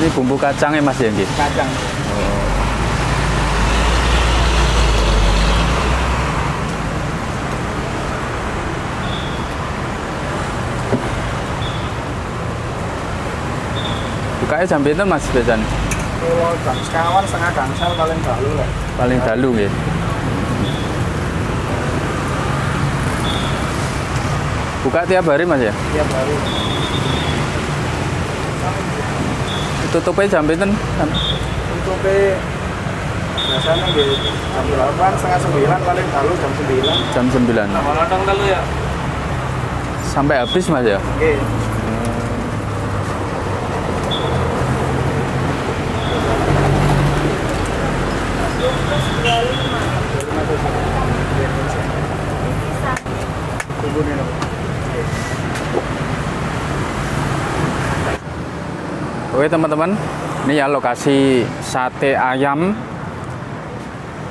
Ini bumbu kacangnya Mas ya nggih. Kacang. Bukanya jam pinten Mas biasanya? Kalau jam sekawan setengah gangsal paling dalu lah. Paling dalu nggih. Buka tiap hari Mas ya? Tiap hari. Tutupnya jam pinten? Tutupnya biasanya di jam 8, setengah 9 paling dalu jam 9. Jam 9. Sama ladang dalu ya? Sampai habis Mas ya? Oke. Oke teman-teman, ini ya lokasi sate ayam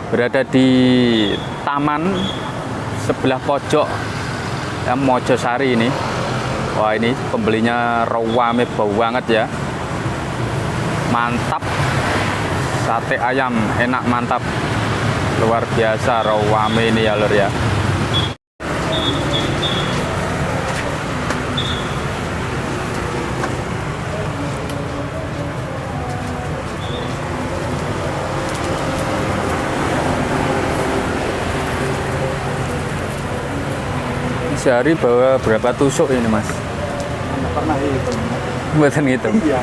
berada di taman sebelah pojok ya, Mojosari ini. Wah ini pembelinya rame banget ya, mantap, sate ayam enak mantap, luar biasa rame ini ya lur ya. Sehari bawa berapa tusuk ini Mas? Pernah hitung. Buatan ngitung. Iya.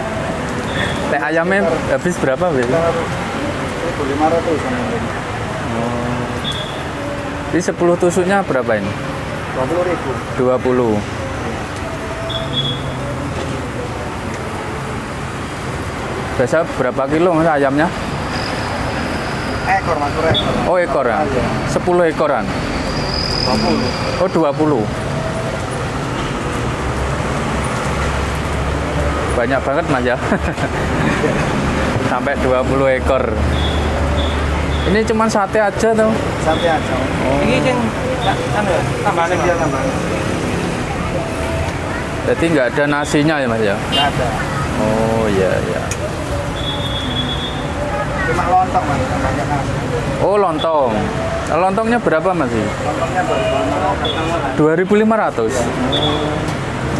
Teh ayamnya habis berapa Bel? 1.500 sama ini. Ini 10 tusuknya berapa ini? 20.000. 20. Biasa berapa kilo Mas ayamnya? Ekor Mas, ekor. Oh ekor ya? 10 ekoran? 20. Oh 20. Banyak banget Mas ya. Sampai 20 ekor. Ini cuma sate aja tuh. Sate aja. Oh. Ini yang tambahan dia tambahan. Jadi nggak ada nasinya ya Mas ya? Nggak ada. Oh iya iya. Cuma lontong Mas, banyak nasi. Oh lontong. Lontongnya berapa Mas? Lontongnya 2.500.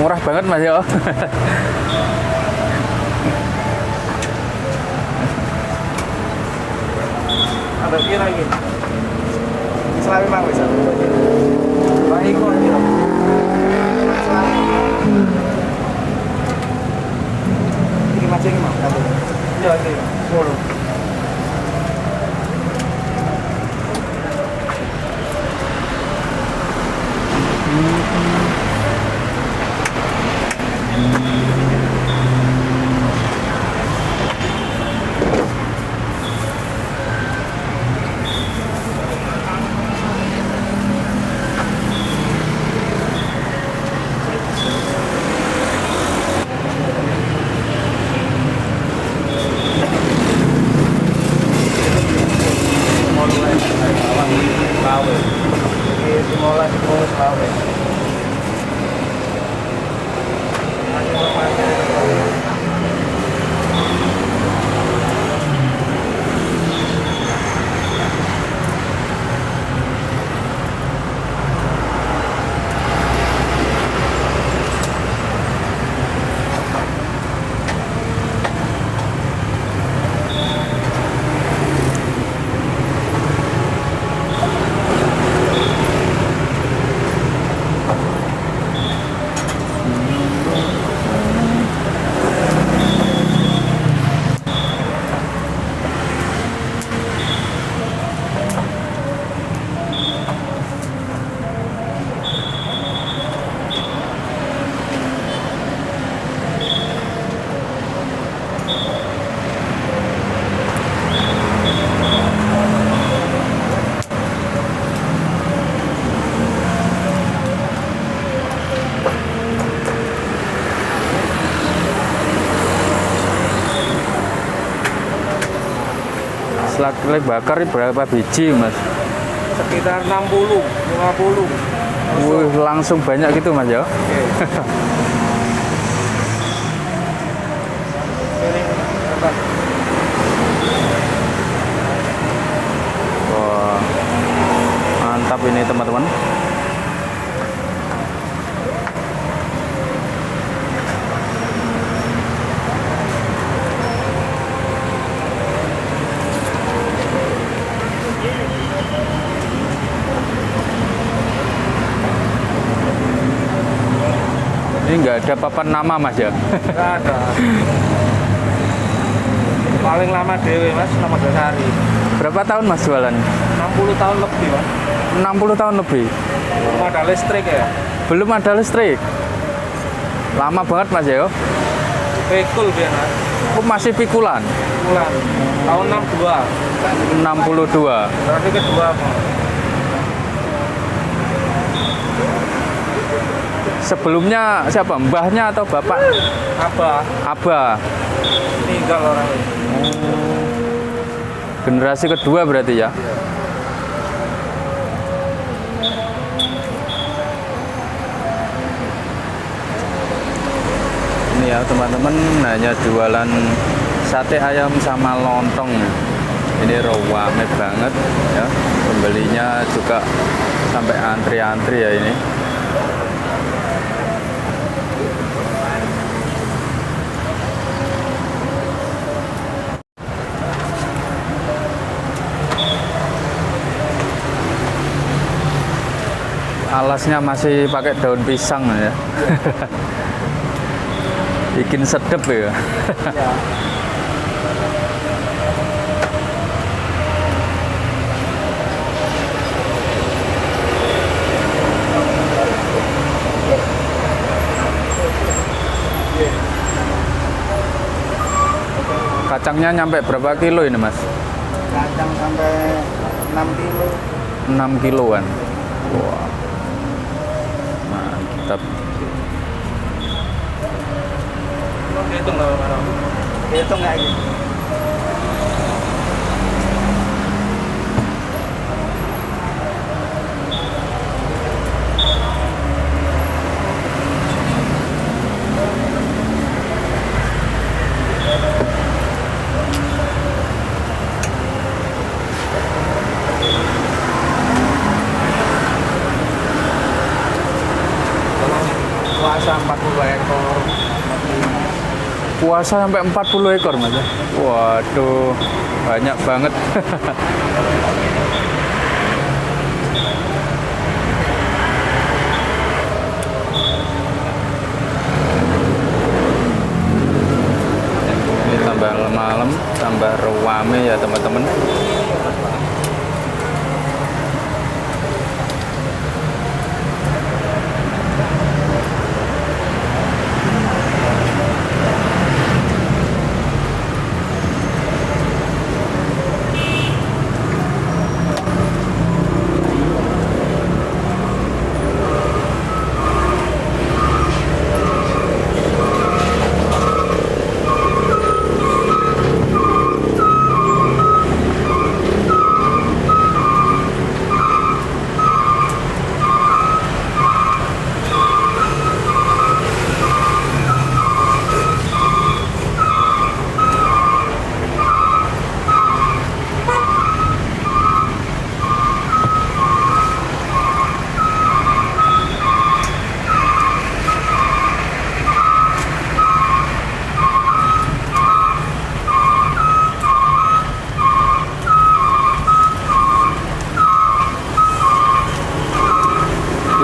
Murah banget Mas ya. Ada kira lagi. Selami mang bisa. Baik kok kira. Ini macam ini mang. Ya ini. Solo. Selak bakar ini berapa biji Mas? Sekitar 60, 50. Wih, langsung banyak gitu Mas ya? Oke. Kalimantan. Wah, mantap ini teman-teman. Ini nggak ada papan nama mas ya? Nggak ada. Paling lama dewe mas, nama Dasari. Berapa tahun mas jualan? 60 tahun lebih mas. 60 tahun lebih. Belum ada listrik ya. Belum ada listrik. Lama banget mas ya? Pikul dia mas. Oh, masih pikulan? Bulan tahun 62. 62. Berarti kedua mas. Sebelumnya siapa? Mbahnya atau bapak? Abah Abah. meninggal orangnya. Generasi kedua berarti ya? Ini ya teman-teman, hanya jualan sate ayam sama lontong. Ini rame banget ya. Pembelinya juga sampai antri-antri ya ini. Alasnya masih pakai daun pisang ya. Bikin sedep ya. Ya. Kacangnya nyampe berapa kilo ini mas? Kacang sampai 6 kilo. 6 kiloan. Wah, mantap. Hitung nggak mana? Hitung nggak gitu. Puasa 40 ekor. Puasa sampai 40 ekor mas ya? Waduh, banyak banget. Ini tambah malam, tambah rame ya teman-teman.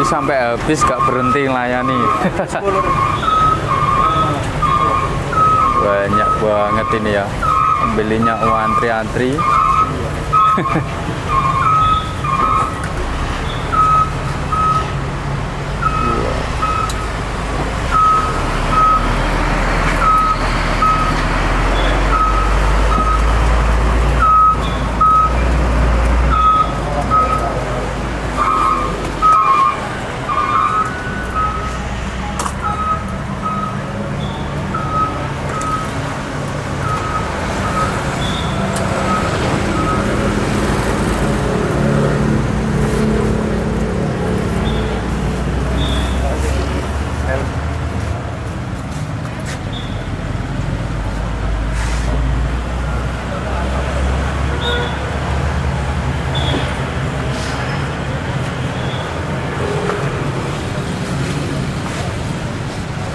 Sampai habis gak berhenti melayani. Banyak banget ini ya, pembelinya antri-antri.